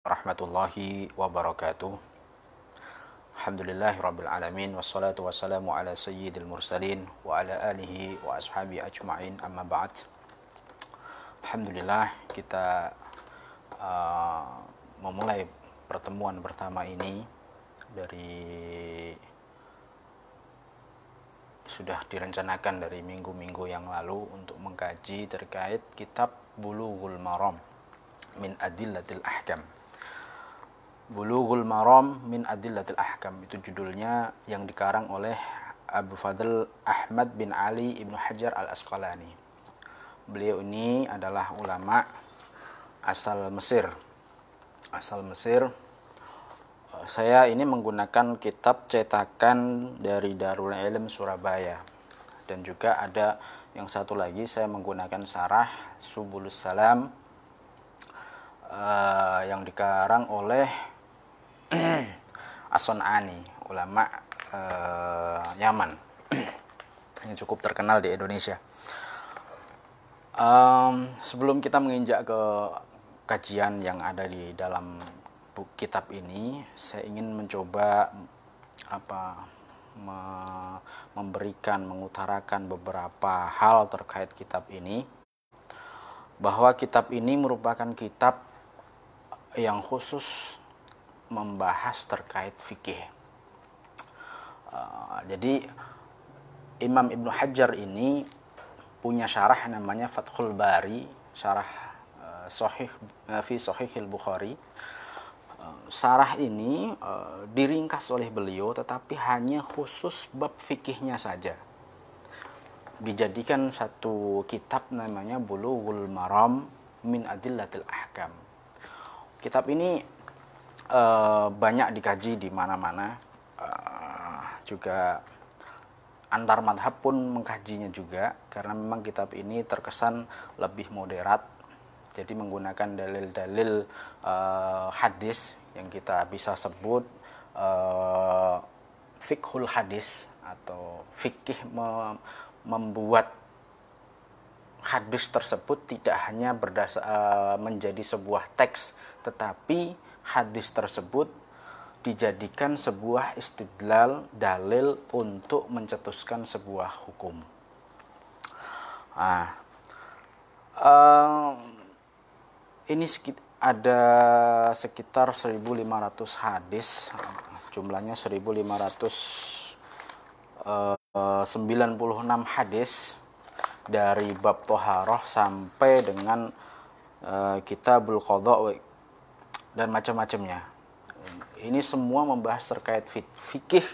Warahmatullahi wabarakatuh. Alhamdulillahirabbil alamin wassalatu wassalamu ala sayyidil mursalin wa ala alihi wa ashabi ajma'in amma ba'd. Alhamdulillah kita memulai pertemuan pertama ini dari sudah direncanakan dari minggu-minggu yang lalu untuk mengkaji terkait kitab Bulughul Maram min Adillatil Ahkam. Bulughul Maram min Adillatil Ahkam itu judulnya, yang dikarang oleh Abu Fadl Ahmad bin Ali Ibnu Hajar Al-Asqalani. Beliau ini adalah ulama asal Mesir. Saya ini menggunakan kitab cetakan dari Darul Ilm Surabaya, dan juga ada yang satu lagi saya menggunakan syarah Subulus Salam yang dikarang oleh As-Sun'ani, ulama Yaman yang cukup terkenal di Indonesia. Sebelum kita menginjak ke kajian yang ada di dalam kitab ini, saya ingin mencoba mengutarakan beberapa hal terkait kitab ini, bahwa kitab ini merupakan kitab yang khusus membahas terkait fikih. Jadi Imam Ibnu Hajar ini punya syarah namanya Fathul Bari, syarah fi Sahihil Bukhari. Syarah ini diringkas oleh beliau, tetapi hanya khusus bab fikihnya saja. Dijadikan satu kitab namanya Bulughul Maram min Adillatil Ahkam. Kitab ini banyak dikaji di mana-mana, juga antar madhab pun mengkajinya juga, karena memang kitab ini terkesan lebih moderat, jadi menggunakan dalil-dalil hadis yang kita bisa sebut fiqhul hadis, atau fikih membuat hadis tersebut tidak hanya menjadi sebuah teks, tetapi hadis tersebut dijadikan sebuah istidlal, dalil untuk mencetuskan sebuah hukum. Ini ada sekitar 1.500 hadis, jumlahnya 1.596 hadis, dari bab Toharoh sampai dengan Kitabul Qadha dan macam-macamnya. Ini semua membahas terkait fikih,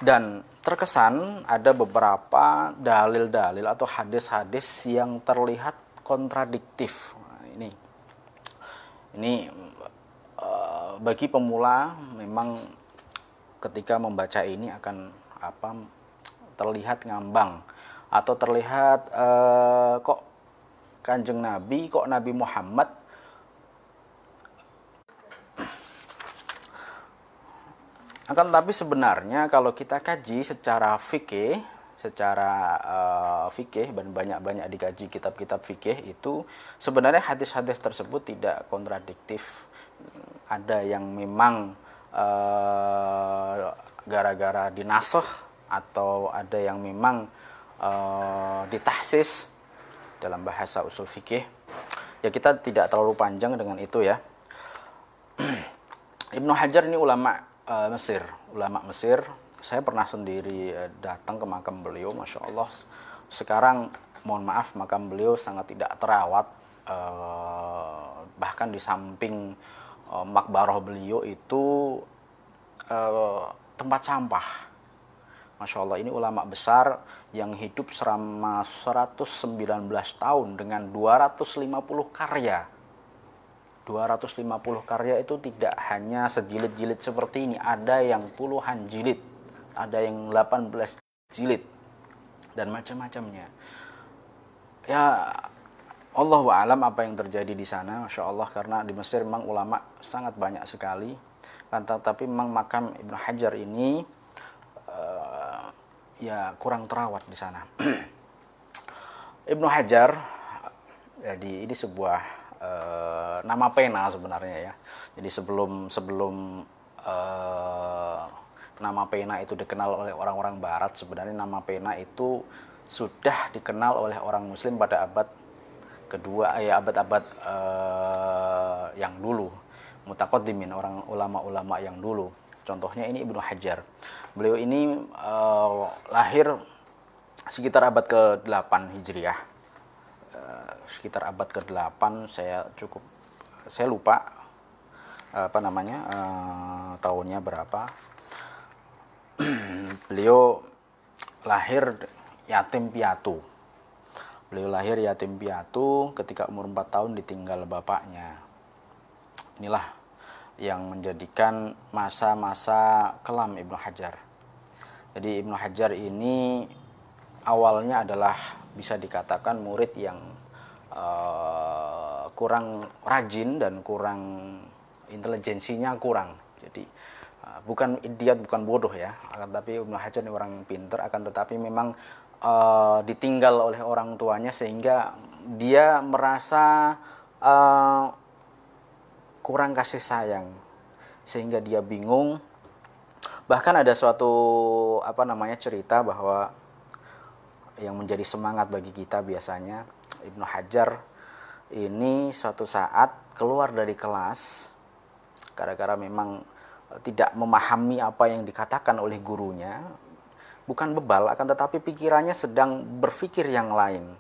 dan terkesan ada beberapa dalil-dalil atau hadis-hadis yang terlihat kontradiktif. Ini bagi pemula memang ketika membaca ini akan terlihat ngambang, atau terlihat kok Kanjeng Nabi, kok Nabi Muhammad akan. Tapi sebenarnya kalau kita kaji secara fikih, dan banyak-banyak dikaji kitab-kitab fikih, itu sebenarnya hadis-hadis tersebut tidak kontradiktif. Ada yang memang gara-gara dinasakh, atau ada yang memang ditahsis dalam bahasa usul fikih. Ya, kita tidak terlalu panjang dengan itu ya. Ibnu Hajar ini ulama Mesir. Saya pernah sendiri datang ke makam beliau, Masya Allah. Sekarang mohon maaf, makam beliau sangat tidak terawat. Bahkan di samping makbarah beliau itu tempat sampah. Masya Allah, ini ulama besar yang hidup selama 119 tahun dengan 250 karya. 250 karya itu tidak hanya sejilid-jilid seperti ini, ada yang puluhan jilid, ada yang 18 jilid, dan macam-macamnya. Ya, Allahu a'lam apa yang terjadi di sana, Masya Allah, karena di Mesir memang ulama sangat banyak sekali. Tapi memang makam Ibnu Hajar ini ya kurang terawat di sana. Ibnu Hajar, jadi ini sebuah nama pena sebenarnya ya. Jadi sebelum nama pena itu dikenal oleh orang-orang barat, sebenarnya nama pena itu sudah dikenal oleh orang muslim pada abad kedua, ya abad-abad yang dulu, mutaqaddimin, orang ulama-ulama yang dulu. Contohnya ini Ibnu Hajar. Beliau ini lahir sekitar abad ke-8 Hijriah. Sekitar abad ke-8, saya lupa tahunnya berapa. Beliau lahir yatim piatu. Beliau lahir yatim piatu ketika umur 4 tahun ditinggal bapaknya. Inilah yang menjadikan masa-masa kelam Ibnu Hajar. Jadi Ibnu Hajar ini awalnya adalah bisa dikatakan murid yang kurang rajin dan kurang intelijensinya kurang. Jadi bukan idiot, bukan bodoh ya, tapi Ibnu Hajar ini orang pinter, akan tetapi memang ditinggal oleh orang tuanya sehingga dia merasa kurang kasih sayang, sehingga dia bingung. Bahkan ada suatu cerita bahwa yang menjadi semangat bagi kita biasanya, Ibnu Hajar ini suatu saat keluar dari kelas gara-gara memang tidak memahami apa yang dikatakan oleh gurunya. Bukan bebal, akan tetapi pikirannya sedang berpikir yang lain.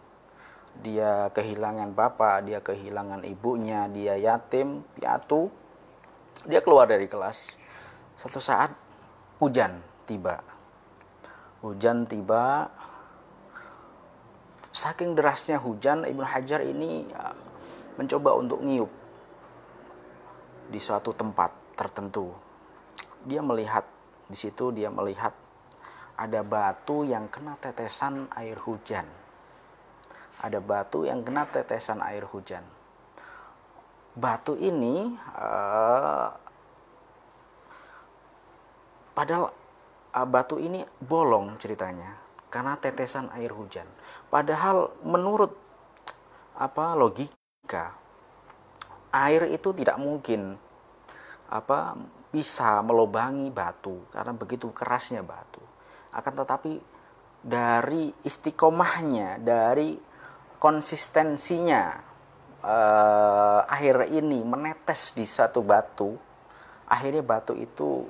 Dia kehilangan bapak, dia kehilangan ibunya, dia yatim piatu. Dia keluar dari kelas. Suatu saat hujan tiba. Saking derasnya hujan, Ibnu Hajar ini mencoba untuk ngiup di suatu tempat tertentu. Dia melihat di situ, ada batu yang kena tetesan air hujan. Batu ini padahal batu ini bolong ceritanya karena tetesan air hujan. Padahal menurut logika, air itu tidak mungkin bisa melubangi batu karena begitu kerasnya batu. Akan tetapi dari istiqomahnya, dari konsistensinya air ini menetes di satu batu, akhirnya batu itu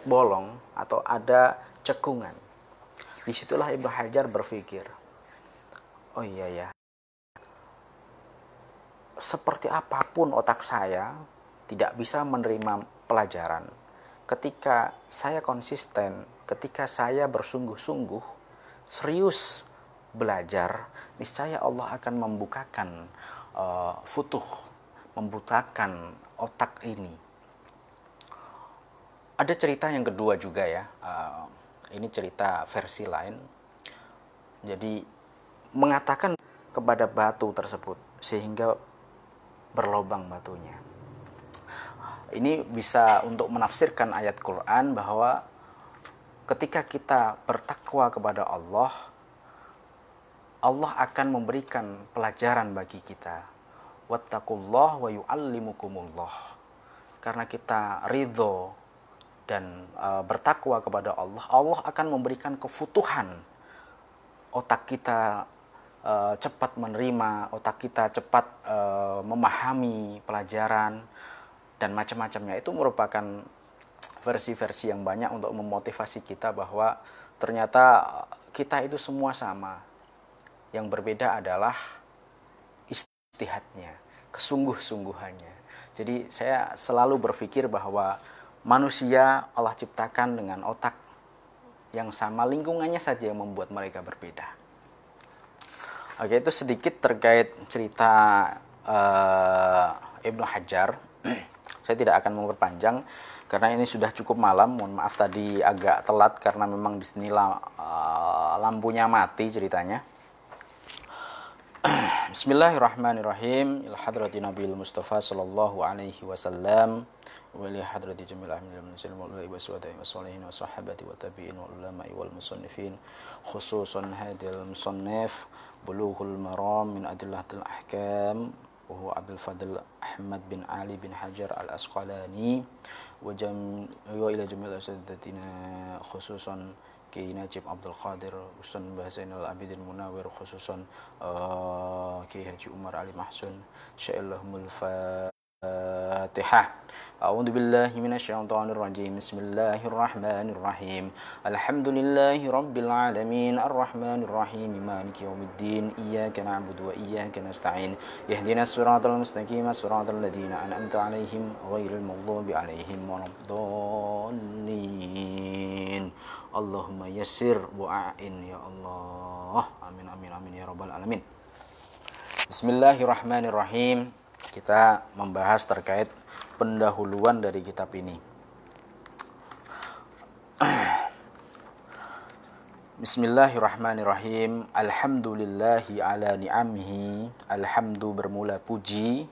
bolong atau ada cekungan. Disitulah Ibnu Hajar berpikir, oh iya ya, seperti apapun otak saya tidak bisa menerima pelajaran. Ketika saya konsisten, ketika saya bersungguh-sungguh, serius belajar, niscaya Allah akan membukakan membukakan otak ini. Ada cerita yang kedua juga ya, ini cerita versi lain. Jadi mengatakan kepada batu tersebut sehingga berlobang batunya. Ini bisa untuk menafsirkan ayat Quran bahwa ketika kita bertakwa kepada Allah, Allah akan memberikan pelajaran bagi kita. Wattaqullah wa yu'allimukumullah. Karena kita ridho dan bertakwa kepada Allah, Allah akan memberikan kefutuhan. Otak kita cepat menerima, otak kita cepat memahami pelajaran dan macam-macamnya. Itu merupakan versi-versi yang banyak untuk memotivasi kita bahwa ternyata kita itu semua sama. Yang berbeda adalah ijtihadnya, kesungguh-sungguhannya. Jadi saya selalu berpikir bahwa manusia Allah ciptakan dengan otak yang sama, lingkungannya saja yang membuat mereka berbeda. Oke, itu sedikit terkait cerita Ibnu Hajar. Saya tidak akan memperpanjang karena ini sudah cukup malam. Mohon maaf tadi agak telat karena memang di sini lampunya mati ceritanya. Bismillahirrahmanirrahim. Ila hadrati Nabil Mustafa sallallahu alaihi wasallam wa ila hadrati jamil ahmad al-muslimin wa ila waswati wasalihin wa sahabati wa tabi'in wa ulama'i wal musannifin, khususan hadil musannif Bulughul Maram min Adillatil Ahkam وهو أبي الفضل أحمد بن علي بن حجر الأسقلاني وإلى جميع أساتذتنا خصوصا كي نجيب عبد القادر أستاذ بهزين العبيد المناور خصوصا كي حجي عمر علي محسن شاء اللهم الفاتحة. أعوذ بالله من الشيطان الرجيم بسم الله الرحمن الرحيم الحمد لله رب العالمين الرحمن الرحيم مالك يوم الدين إياك نعبد وإياك نستعين اهدنا الصراط المستقيم صراط الذين أنعمت عليهم غير المغضوب عليهم ولا الضالين اللهم يسر وأعن يا الله amin amin amin ya rabbal alamin. Bismillahirrahmanirrahim. Kita membahas terkait pendahuluan dari kitab ini. Bismillahirrahmanirrahim. Alhamdulillahi ala ni'amihi. Alhamdu bermula puji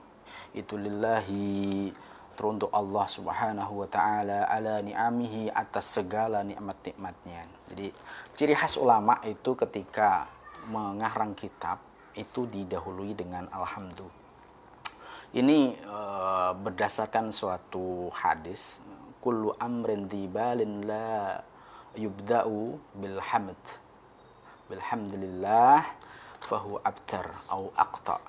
itu lillahi teruntuk Allah Subhanahu wa taala ala ni'amihi atas segala nikmat-nikmatnya. Jadi ciri khas ulama itu ketika mengarang kitab itu didahului dengan alhamdu. Ini berdasarkan suatu hadis, kullu amrin dibalin la yubda'u bilhamd bilhamdulillah fahu abtar au aqta.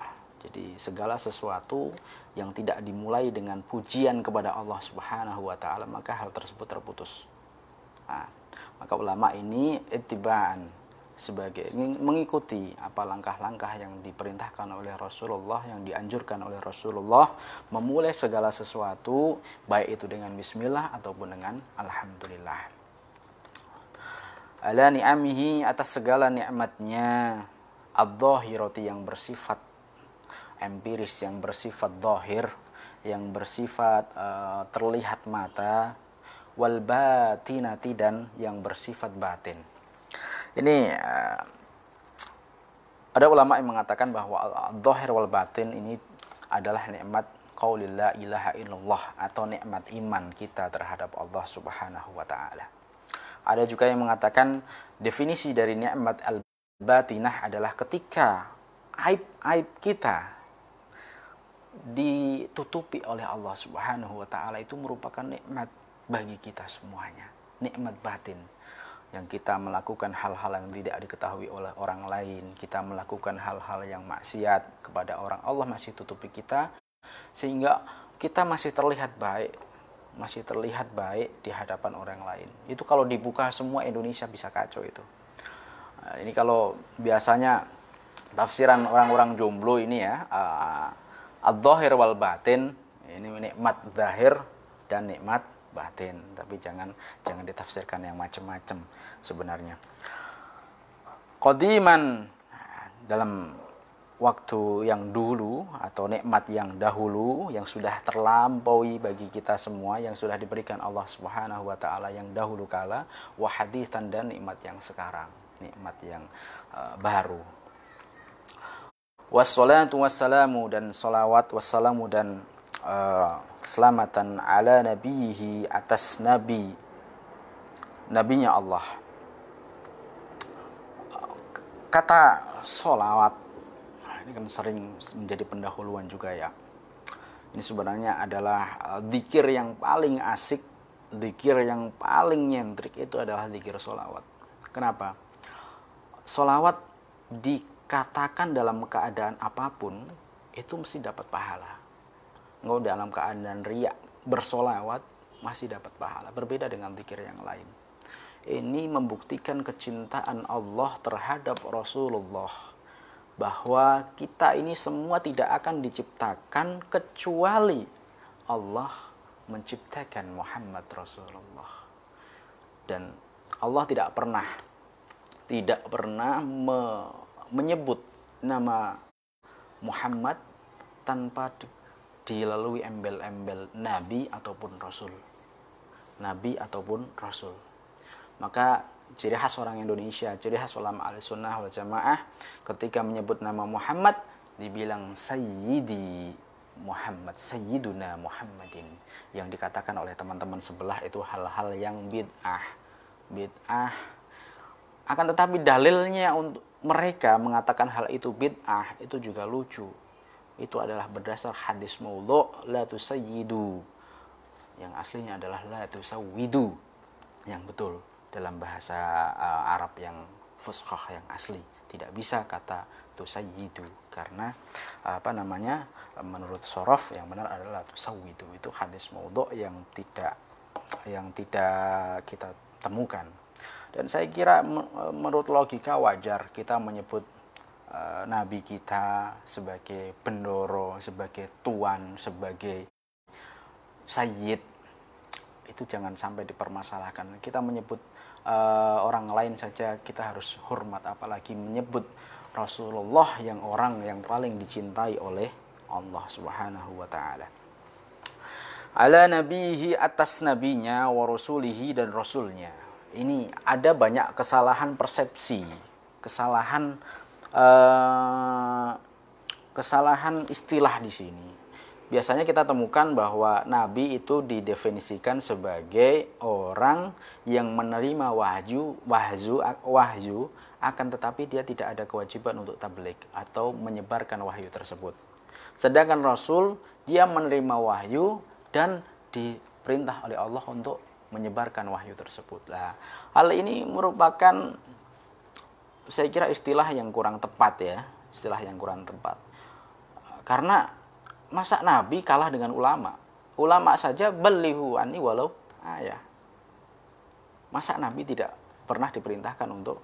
Jadi segala sesuatu yang tidak dimulai dengan pujian kepada Allah Subhanahu wa taala maka hal tersebut terputus. Nah, maka ulama ini ittiba'an sebagai mengikuti apa langkah-langkah yang diperintahkan oleh Rasulullah, yang dianjurkan oleh Rasulullah, memulai segala sesuatu baik itu dengan bismillah ataupun dengan alhamdulillah. Ala ni'amihi atas segala nikmatnya, adz-dzahirati yang bersifat empiris, yang bersifat zahir, yang bersifat terlihat mata, wal batinati dan yang bersifat batin. Ini ada ulama yang mengatakan bahwa al-dhahir wal batin ini adalah nikmat qaulil la ilaha illallah atau nikmat iman kita terhadap Allah Subhanahu wa taala. Ada juga yang mengatakan definisi dari nikmat al-batinah adalah ketika aib-aib kita ditutupi oleh Allah Subhanahu wa taala, itu merupakan nikmat bagi kita semuanya, nikmat batin. Yang kita melakukan hal-hal yang tidak diketahui oleh orang lain, kita melakukan hal-hal yang maksiat kepada orang, Allah masih tutupi kita sehingga kita masih terlihat baik di hadapan orang lain. Itu kalau dibuka semua Indonesia bisa kacau itu. Nah, ini kalau biasanya tafsiran orang-orang jomblo ini ya, adz-dzahir wal batin, ini nikmat zahir dan nikmat batin, tapi jangan ditafsirkan yang macam-macam sebenarnya. Qadiman, dalam waktu yang dulu atau nikmat yang dahulu yang sudah terlampaui bagi kita semua, yang sudah diberikan Allah Subhanahu wa taala yang dahulu kala, wa haditsan dan nikmat yang sekarang, nikmat yang baru. Wassalatu wassalamu dan salawat wassalamu dan keselamatan ala nabihi atas nabinya Allah. Kata solawat ini kan sering menjadi pendahuluan juga ya. Ini sebenarnya adalah zikir yang paling asik, zikir yang paling nyentrik itu adalah zikir solawat. Kenapa? Solawat dikatakan dalam keadaan apapun itu mesti dapat pahala. Nggak dalam keadaan riya, bersolawat masih dapat pahala. Berbeda dengan zikir yang lain. Ini membuktikan kecintaan Allah terhadap Rasulullah, bahwa kita ini semua tidak akan diciptakan kecuali Allah menciptakan Muhammad Rasulullah. Dan Allah tidak pernah menyebut nama Muhammad tanpa dilalui embel-embel nabi ataupun rasul. Nabi ataupun rasul. Maka ciri khas orang Indonesia, ciri khas ulama Ahlussunnah wal Jamaah ketika menyebut nama Muhammad dibilang Sayyidi Muhammad, Sayyiduna Muhammadin. Yang dikatakan oleh teman-teman sebelah itu hal-hal yang bid'ah. Akan tetapi dalilnya untuk mereka mengatakan hal itu bid'ah itu juga lucu. itu adalah berdasar hadis maudhu, la tusayyidu. Yang aslinya adalah la tusawwidu. Yang betul dalam bahasa Arab yang fushah, yang asli. Tidak bisa kata tusayyidu karena menurut shorof yang benar adalah tusawwidu. Itu hadis maudhu yang tidak kita temukan. Dan saya kira menurut logika wajar kita menyebut Nabi kita sebagai bendoro, sebagai tuan, sebagai sayyid. Itu jangan sampai dipermasalahkan. Kita menyebut orang lain saja kita harus hormat, apalagi menyebut Rasulullah yang orang yang paling dicintai oleh Allah Subhanahu wa taala. Ala nabihi, atas nabinya, wa rasulihi, dan rasulnya. Ini ada banyak kesalahan persepsi, kesalahan istilah di sini. Biasanya kita temukan bahwa nabi itu didefinisikan sebagai orang yang menerima wahyu akan tetapi dia tidak ada kewajiban untuk tabligh atau menyebarkan wahyu tersebut. Sedangkan rasul dia menerima wahyu dan diperintah oleh Allah untuk menyebarkan wahyu tersebut. Nah, hal ini merupakan, saya kira, istilah yang kurang tepat ya, karena masa Nabi kalah dengan ulama? Ulama saja balighu anni walau ayah. Masa Nabi tidak pernah diperintahkan untuk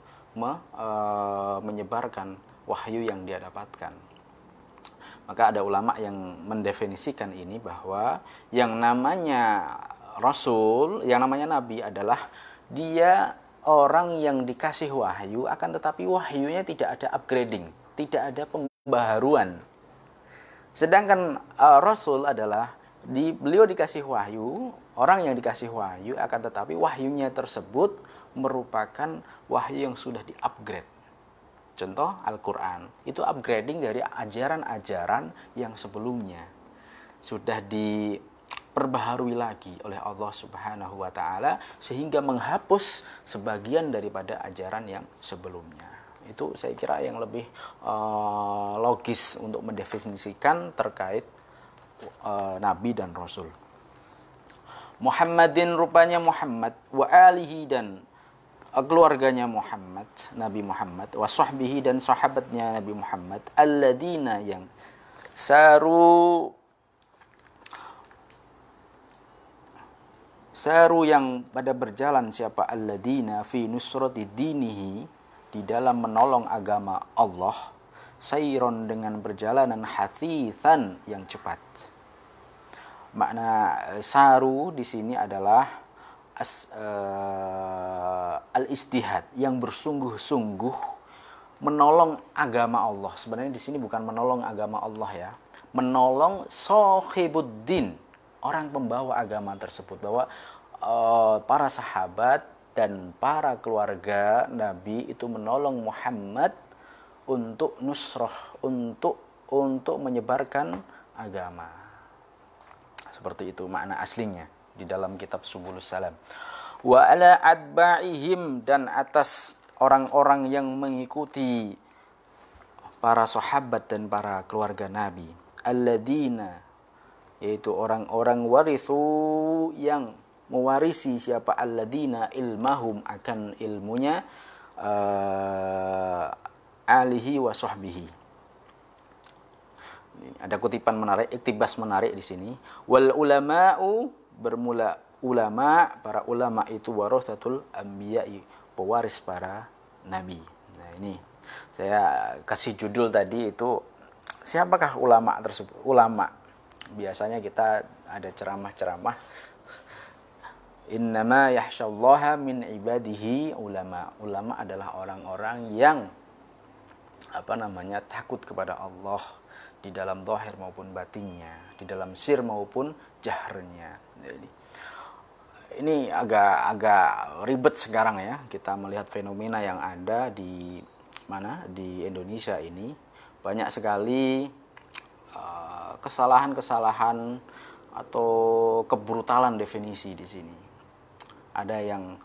menyebarkan wahyu yang dia dapatkan? Maka ada ulama yang mendefinisikan ini bahwa yang namanya Rasul, yang namanya Nabi adalah dia orang yang dikasih wahyu, akan tetapi wahyunya tidak ada upgrading, tidak ada pembaharuan. Sedangkan Rasul adalah beliau dikasih wahyu, orang yang dikasih wahyu, akan tetapi wahyunya tersebut merupakan wahyu yang sudah di-upgrade. Contoh Al-Quran, itu upgrading dari ajaran-ajaran yang sebelumnya. Sudah diperbaharui lagi oleh Allah Subhanahu wa ta'ala sehingga menghapus sebagian daripada ajaran yang sebelumnya. Itu saya kira yang lebih logis untuk mendefinisikan terkait Nabi dan Rasul. Muhammadin, rupanya Muhammad, wa alihi, dan keluarganya Muhammad, Nabi Muhammad, wa sahbihi, dan sahabatnya Nabi Muhammad, alladzina, yang saru yang pada berjalan, siapa? Alladzina fi nusrati dinihi, di dalam menolong agama Allah, sayron, dengan perjalanan, hathithan, yang cepat. Makna saru di sini adalah al-istihad, yang bersungguh-sungguh menolong agama Allah. Sebenarnya di sini bukan menolong agama Allah ya, menolong sahibuddin, orang pembawa agama tersebut. Bahwa para sahabat dan para keluarga Nabi itu menolong Muhammad untuk nusrah, untuk menyebarkan agama. Seperti itu makna aslinya di dalam kitab Subulus Salam. Wa ala adba'ihim, dan atas orang-orang yang mengikuti para sahabat dan para keluarga Nabi, alladzina, yaitu orang-orang warithu, yang mewarisi, siapa? Alladzina ilmahum, akan ilmunya, alihi wa sahbihi. Ada kutipan menarik, iktibas menarik di sini. Wal ulama'u, bermula ulama, para ulama itu warathatul anbiya'i, pewaris para nabi. Nah, ini saya kasih judul tadi itu, siapakah ulama tersebut? Ulama, biasanya kita ada ceramah-ceramah, innama yakhsyallaha min ibadihi ulama. Ulama adalah orang-orang yang takut kepada Allah di dalam zahir maupun batinnya, di dalam sir maupun jahrnya. Jadi, ini agak ribet sekarang ya, kita melihat fenomena yang ada di Indonesia ini. Banyak sekali kesalahan-kesalahan atau kebrutalan definisi di sini. Ada yang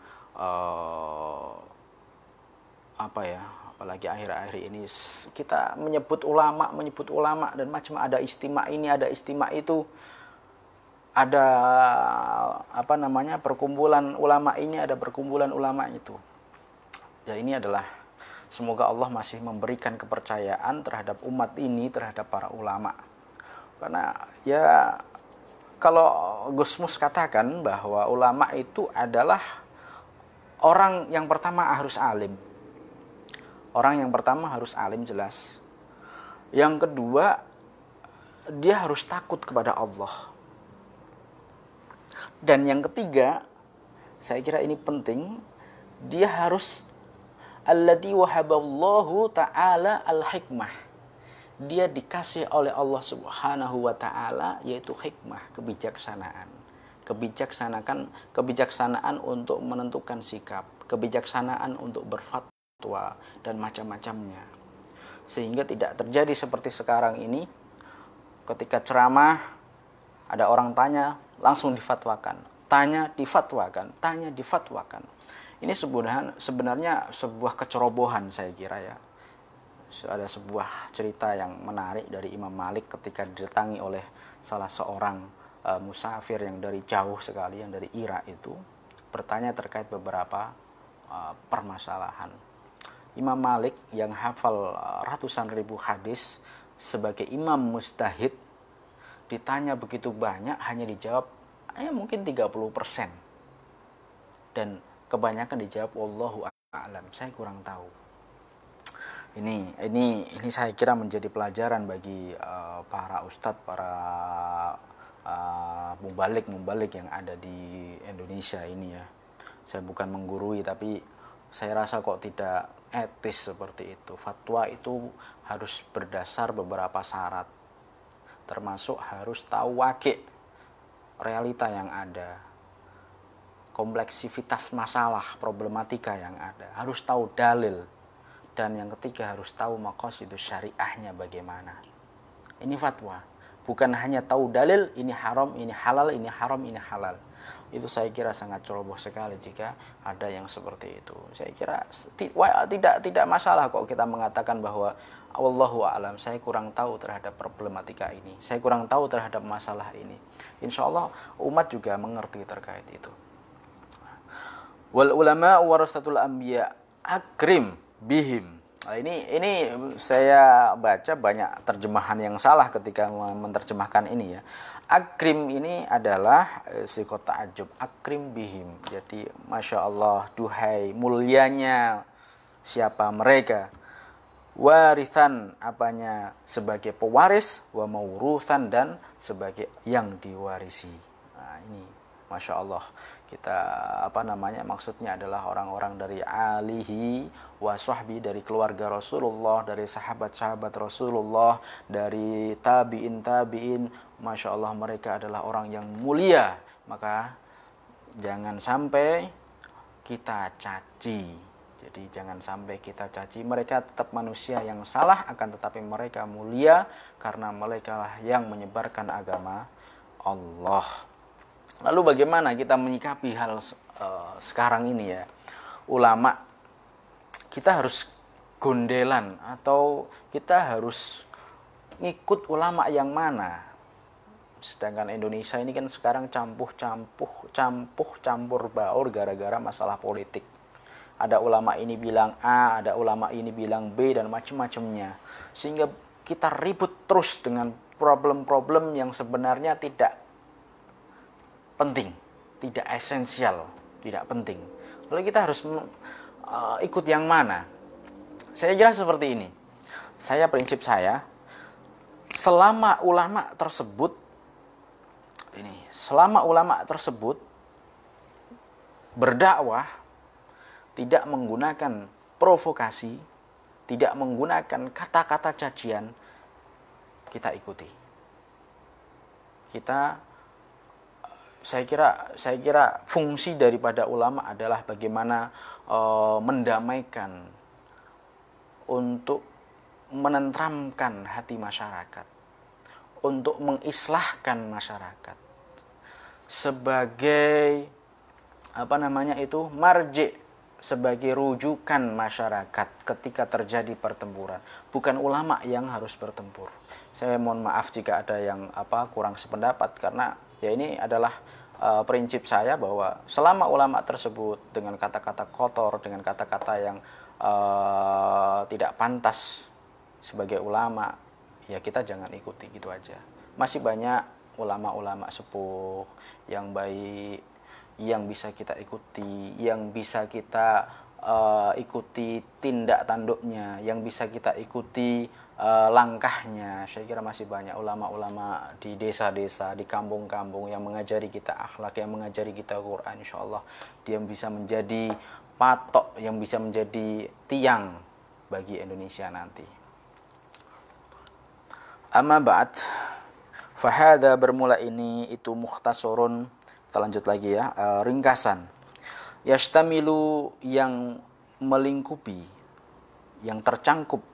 apalagi akhir-akhir ini kita menyebut ulama dan macam ada istimewa ini, ada istimewa itu, ada perkumpulan ulama ini, ada perkumpulan ulama itu. Ya ini adalah semoga Allah masih memberikan kepercayaan terhadap umat ini, terhadap para ulama. Karena ya kalau Gus Mus katakan bahwa ulama itu adalah orang yang pertama harus alim. Orang yang pertama harus alim jelas. Yang kedua, dia harus takut kepada Allah. Dan yang ketiga, saya kira ini penting, dia harus alladzi wahaballahu ta'ala al-hikmah. Dia dikasih oleh Allah Subhanahu wa taala yaitu hikmah, kebijaksanaan. Kebijaksanaan untuk menentukan sikap, kebijaksanaan untuk berfatwa dan macam-macamnya. Sehingga tidak terjadi seperti sekarang ini, ketika ceramah ada orang tanya langsung difatwakan, tanya difatwakan. Ini sebenarnya sebuah kecerobohan, saya kira ya. Ada sebuah cerita yang menarik dari Imam Malik ketika didatangi oleh salah seorang musafir yang dari jauh sekali, yang dari Irak itu, bertanya terkait beberapa permasalahan. Imam Malik yang hafal ratusan ribu hadis sebagai imam mujtahid ditanya begitu banyak hanya dijawab mungkin 30%. Dan kebanyakan dijawab wallahu a'lam, saya kurang tahu. Ini saya kira menjadi pelajaran bagi para ustadz, para mubalik yang ada di Indonesia ini ya. Saya bukan menggurui, tapi saya rasa kok tidak etis seperti itu. Fatwa itu harus berdasar beberapa syarat, termasuk harus tahu waqi', realita yang ada, kompleksivitas masalah, problematika yang ada, harus tahu dalil, dan yang ketiga harus tahu maqasidus syariahnya bagaimana. Ini fatwa, bukan hanya tahu dalil, ini haram, ini halal, ini haram, ini halal. Itu saya kira sangat ceroboh sekali jika ada yang seperti itu. Saya kira tidak masalah kok kita mengatakan bahwa wallahu a'lam, saya kurang tahu terhadap problematika ini, saya kurang tahu terhadap masalah ini. Insya Allah umat juga mengerti terkait itu. Wal ulama warasatul anbiya akrim bihim. Nah, ini saya baca banyak terjemahan yang salah ketika menerjemahkan ini ya. Akrim ini adalah siqat ta'ajjub, akrim bihim. Jadi masya Allah, duhai mulianya siapa mereka. Warithan apanya sebagai pewaris, wa maurusan dan sebagai yang diwarisi. Nah, ini masya Allah. Kita maksudnya adalah orang-orang dari alihi wa sahbi, dari keluarga Rasulullah, dari sahabat-sahabat Rasulullah, dari tabi'in, masya Allah mereka adalah orang yang mulia. Maka jangan sampai kita caci. Jadi jangan sampai kita caci, mereka tetap manusia yang salah, akan tetapi mereka mulia karena mereka lah yang menyebarkan agama Allah. Lalu bagaimana kita menyikapi hal sekarang ini ya? Ulama, kita harus gondelan atau kita harus ngikut ulama yang mana? Sedangkan Indonesia ini kan sekarang campur baur gara-gara masalah politik. Ada ulama ini bilang A, ada ulama ini bilang B, dan macam-macamnya. Sehingga kita ribut terus dengan problem-problem yang sebenarnya tidak penting, tidak esensial, tidak penting. Lalu kita harus ikut yang mana? Saya kira seperti ini. Prinsip saya, selama ulama tersebut berdakwah, tidak menggunakan provokasi, tidak menggunakan kata-kata cacian, kita ikuti. Saya kira fungsi daripada ulama adalah bagaimana mendamaikan, untuk menenteramkan hati masyarakat, untuk mengislahkan masyarakat, sebagai marji, sebagai rujukan masyarakat ketika terjadi pertempuran. Bukan ulama yang harus bertempur. Saya mohon maaf jika ada yang kurang sependapat, karena ya ini adalah prinsip saya bahwa selama ulama tersebut dengan kata-kata kotor, dengan kata-kata yang tidak pantas sebagai ulama, ya kita jangan ikuti, gitu aja. Masih banyak ulama-ulama sepuh yang baik yang bisa kita ikuti, yang bisa kita ikuti tindak tanduknya, yang bisa kita ikuti langkahnya. Saya kira masih banyak ulama-ulama di desa-desa, di kampung-kampung yang mengajari kita akhlak, yang mengajari kita Quran. Insyaallah dia bisa menjadi patok, yang bisa menjadi tiang bagi Indonesia nanti. Amma ba'd, fahada bermula ini itu mukhtasarun. Kita lanjut lagi ya, ringkasan. Yashtamilu yang melingkupi, yang tercangkup,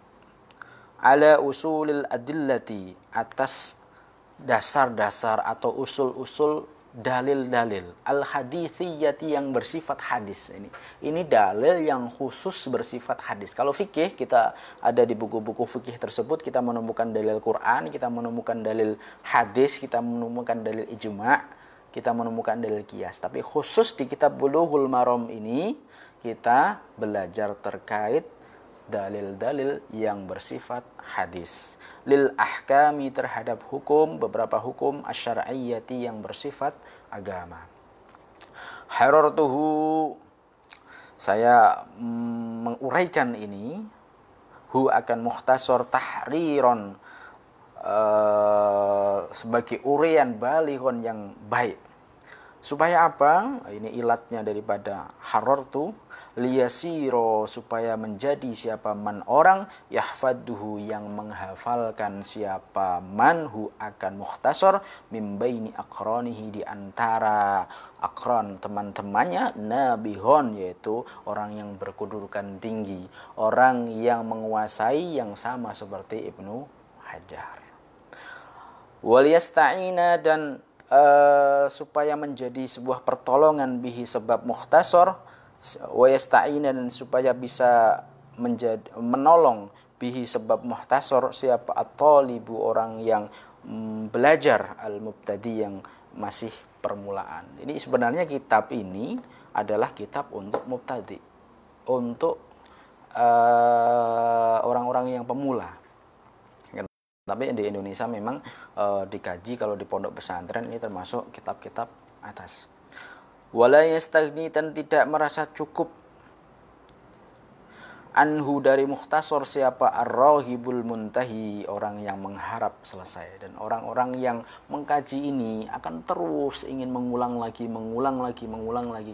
ala usulil adillati atas dasar-dasar atau usul-usul dalil-dalil al-hadithiyati yang bersifat hadis. Ini dalil yang khusus bersifat hadis. Kalau fikih, kita ada di buku-buku fikih tersebut, kita menemukan dalil Quran, kita menemukan dalil hadis, kita menemukan dalil ijma', kita menemukan dalil qiyas. Tapi khusus di kitab Bulughul Maram ini kita belajar terkait dalil-dalil yang bersifat hadis. Lil ahkami terhadap hukum, beberapa hukum asyar'iyyati yang bersifat agama. Harartuhu, saya menguraikan ini, hu akan mukhtasar tahriron, sebagai uraian balighon yang baik. Supaya apa? Ini ilatnya daripada harartu, liyasiro, supaya menjadi siapa man orang, yahfaduhu yang menghafalkan siapa manhu akan mukhtasar, mimbaini akronihi di antara akron teman-temannya, nabihon yaitu orang yang berkedudukan tinggi, orang yang menguasai yang sama seperti Ibnu Hajar. Waliyasta'ina dan supaya menjadi sebuah pertolongan bihi sebab mukhtasar, wa yasta'ina dan supaya bisa menolong bihi sebab mukhtasar siapa at-talibu orang yang belajar, al-mubtadi yang masih permulaan. Ini sebenarnya kitab ini adalah kitab untuk mubtadi, untuk orang-orang yang pemula. Tapi di Indonesia memang dikaji kalau di pondok pesantren ini termasuk kitab-kitab atas. Wala yastagni dan tidak merasa cukup anhu dari mukhtasar siapa ar-rahibul muntahi orang yang mengharap selesai. Dan orang-orang yang mengkaji ini akan terus ingin mengulang lagi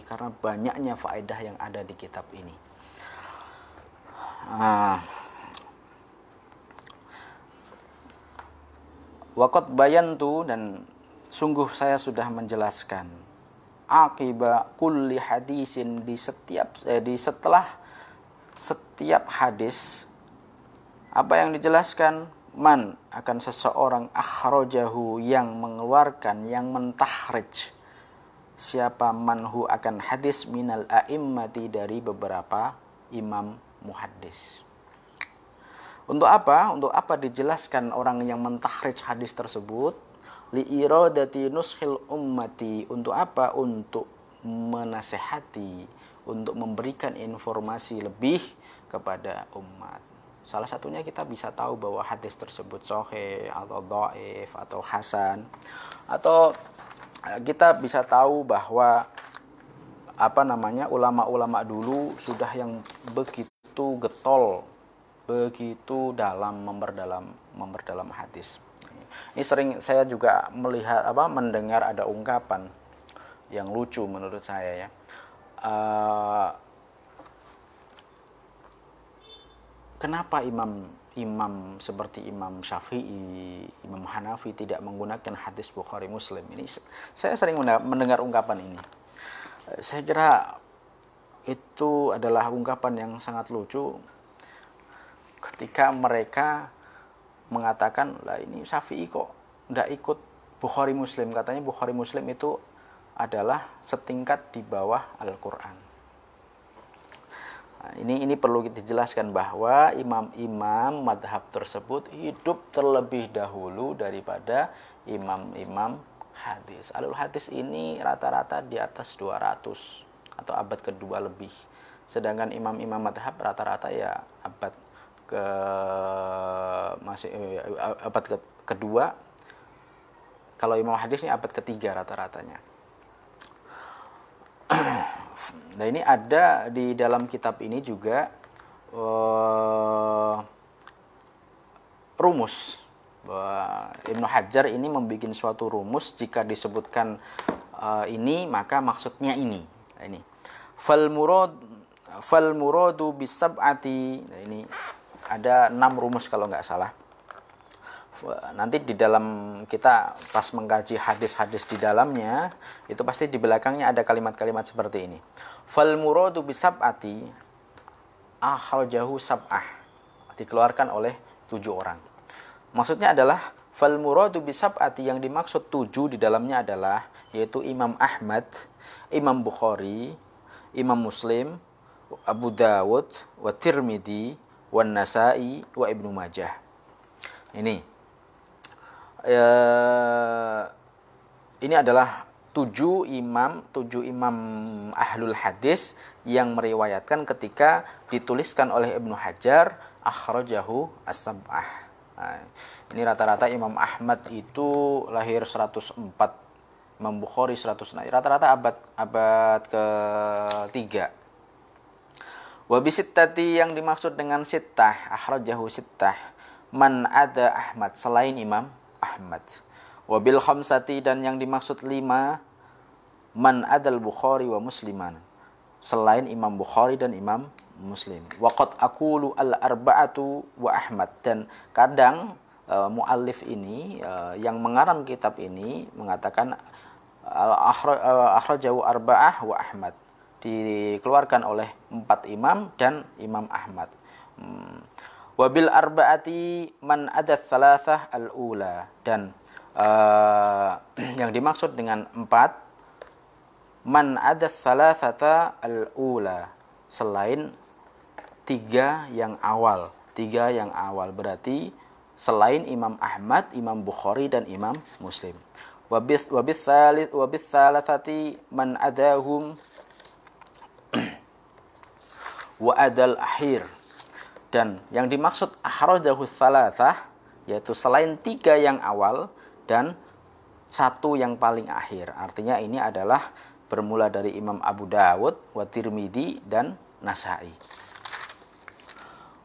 karena banyaknya faedah yang ada di kitab ini. Waqad bayantu dan sungguh saya sudah menjelaskan akiba kulli hadisin setelah setiap hadis apa yang dijelaskan man akan seseorang akhrajahu yang mengeluarkan, yang mentahrijh siapa manhu akan hadis minal a'immati dari beberapa imam muhaddis. Untuk apa? Untuk apa dijelaskan orang yang mentahrijh hadis tersebut? Li iradati nushil ummati. Untuk apa? Untuk menasehati, untuk memberikan informasi lebih kepada umat. Salah satunya kita bisa tahu bahwa hadis tersebut sahih atau dhaif atau hasan, atau kita bisa tahu bahwa ulama-ulama dulu sudah yang begitu getol, begitu dalam memperdalam hadis. Ini sering saya juga mendengar ada ungkapan yang lucu menurut saya ya. Kenapa imam seperti Imam Syafi'i, Imam Hanafi tidak menggunakan hadis Bukhari Muslim? Ini saya sering mendengar ungkapan ini. Saya kira itu adalah ungkapan yang sangat lucu ketika mereka mengatakan, lah ini Syafi'i kok tidak ikut Bukhari Muslim. Katanya Bukhari Muslim itu adalah setingkat di bawah Al-Quran. Nah, ini perlu kita jelaskan bahwa imam-imam madhab tersebut hidup terlebih dahulu daripada imam-imam hadis. Alul hadis ini rata-rata di atas 200 atau abad kedua lebih. Sedangkan imam-imam madhab rata-rata ya abad ke masih abad kedua. Kalau imam hadisnya abad ketiga rata-ratanya. Nah, ini ada di dalam kitab ini juga rumus. Ibnu Hajar ini membuat suatu rumus, jika disebutkan ini maka maksudnya ini. Nah, ini. Fal muradu bisab'ati. Nah, ini ada 6 rumus kalau nggak salah. Nanti di dalam kita pas mengkaji hadis-hadis di dalamnya, itu pasti di belakangnya ada kalimat-kalimat seperti ini. Fal muradu bisab'ati akhrajahu sab'ah, dikeluarkan oleh 7 orang. Maksudnya adalah fal muradu bisab'ati, yang dimaksud 7 di dalamnya adalah yaitu Imam Ahmad, Imam Bukhari, Imam Muslim, Abu Dawud, wa Tirmidzi, wa Nasa'i, wa Ibnu Majah. Ini adalah 7 imam ahlul hadis yang meriwayatkan ketika dituliskan oleh Ibnu Hajar akhrajahu as-sab'ah. Nah, ini rata-rata Imam Ahmad itu lahir 104, Imam Bukhari 100, rata-rata abad ke-3. Wa bisittati, yang dimaksud dengan sittah, akhrajahu sittah man ada Ahmad, selain Imam Ahmad. Wabil khamsati, dan yang dimaksud 5 man adal Bukhari wa Musliman, selain Imam Bukhari dan Imam Muslim. Waqad aqulu al arba'atu wa Ahmad, dan kadang muallif ini yang mengarang kitab ini mengatakan akhrajahu arba'ah wa Ahmad, dikeluarkan oleh 4 imam dan Imam Ahmad. Wabil arba'ati man adat thalathah al-ula, dan yang dimaksud dengan 4 man adat thalathata al-ula, selain 3 yang awal. 3 yang awal berarti selain Imam Ahmad, Imam Bukhari dan Imam Muslim. Wabis thalathati man adahum wa adal akhir, dan yang dimaksud akhrajahu tsalatsah yaitu selain 3 yang awal dan 1 yang paling akhir. Artinya ini adalah bermula dari Imam Abu Dawud, wa Tirmidzi dan Nasa'i.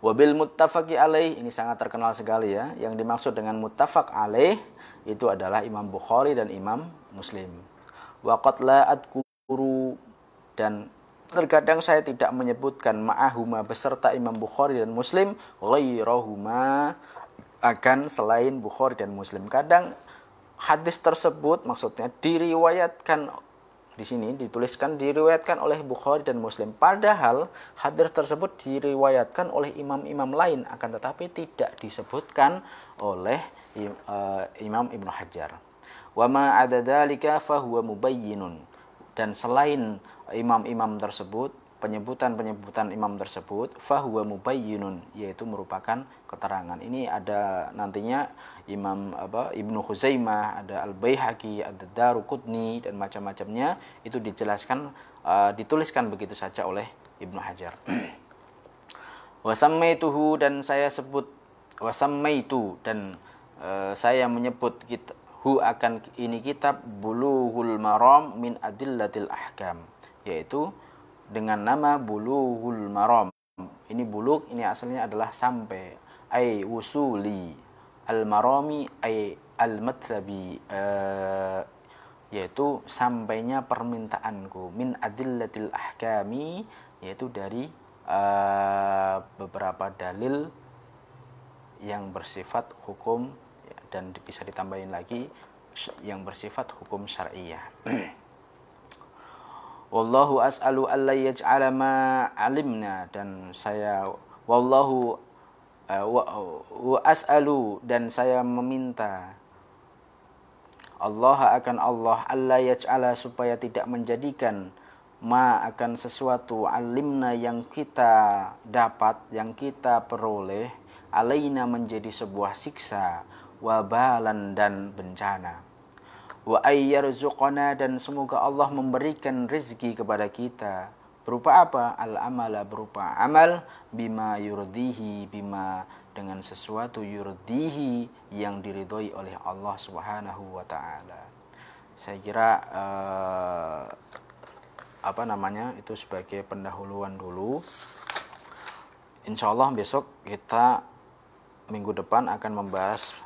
Wabil muttafaqi alaih, ini sangat terkenal sekali ya. Yang dimaksud dengan muttafaq alaih itu adalah Imam Bukhari dan Imam Muslim. Wa qad la adkuru, dan terkadang saya tidak menyebutkan ma'ahuma beserta Imam Bukhari dan Muslim ghairahuma, akan selain Bukhari dan Muslim. Kadang hadis tersebut maksudnya diriwayatkan, di sini dituliskan diriwayatkan oleh Bukhari dan Muslim, padahal hadis tersebut diriwayatkan oleh imam-imam lain, akan tetapi tidak disebutkan oleh Imam Ibnu Hajar. Wa ma ada dzalika fa huwa mubayyinun, dan selain imam-imam tersebut, penyebutan imam tersebut, fahuwa mubayyinun, yaitu merupakan keterangan. Ini ada nantinya Ibnu Khuzaimah, ada Al-Baihaqi, ada Daruqutni dan macam-macamnya, itu dijelaskan dituliskan begitu saja oleh Ibnu Hajar. Wasammaituhu, dan saya sebut wasammaitu, dan saya menyebut akan ini kitab Bulughul Maram min Adillatil Ahkam, yaitu dengan nama Bulughul Maram. Ini bulugh, ini asalnya adalah sampai, ay wusuli, al-marami ay al-matlabi, yaitu sampainya permintaanku, min adillatil ahkami, yaitu dari beberapa dalil yang bersifat hukum, dan bisa ditambahin lagi yang bersifat hukum syariah. Wallahu as'alu alla yaj'ala ma 'alimna, dan saya wallahu wa as'alu, dan saya meminta Allah akan Allah alla yaj'ala, supaya tidak menjadikan ma akan sesuatu alimna yang kita dapat, yang kita peroleh, alaina menjadi sebuah siksa, wabalan dan bencana. Wa ayyarzuqana dan semoga Allah memberikan rezeki kepada kita. Berupa apa? Al-amala berupa amal, bima yurdihi, bima dengan sesuatu yurdihi yang diridhoi oleh Allah Subhanahu wa taala. Saya kira itu sebagai pendahuluan dulu. Insya Allah besok kita minggu depan akan membahas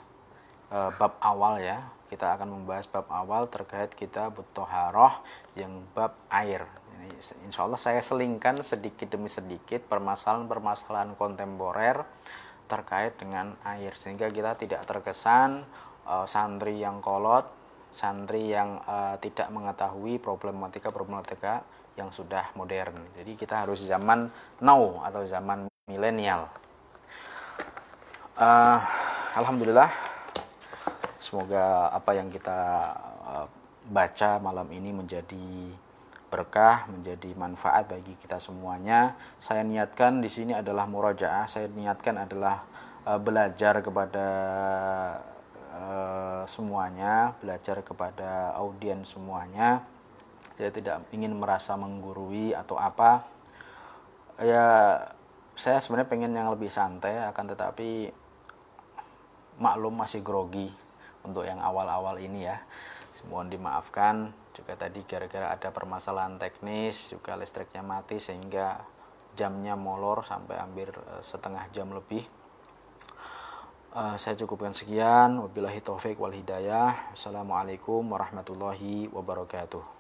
bab awal ya. Kita akan membahas bab awal terkait kitab Thaharah yang bab air. Insya Allah saya selingkan sedikit demi sedikit permasalahan-permasalahan kontemporer terkait dengan air, sehingga kita tidak terkesan santri yang kolot, santri yang tidak mengetahui problematika yang sudah modern. Jadi kita harus zaman now atau zaman milenial. Alhamdulillah, semoga apa yang kita baca malam ini menjadi berkah, menjadi manfaat bagi kita semuanya. Saya niatkan di sini adalah murajaah, saya niatkan adalah belajar kepada semuanya, belajar kepada audiens semuanya. Saya tidak ingin merasa menggurui atau apa. Ya, saya sebenarnya pengen yang lebih santai, akan tetapi maklum masih grogi untuk yang awal-awal ini ya. Mohon dimaafkan. Juga tadi gara-gara ada permasalahan teknis, juga listriknya mati sehingga jamnya molor sampai hampir setengah jam lebih. Saya cukupkan sekian. Wabillahi taufik wal hidayah. Assalamualaikum warahmatullahi wabarakatuh.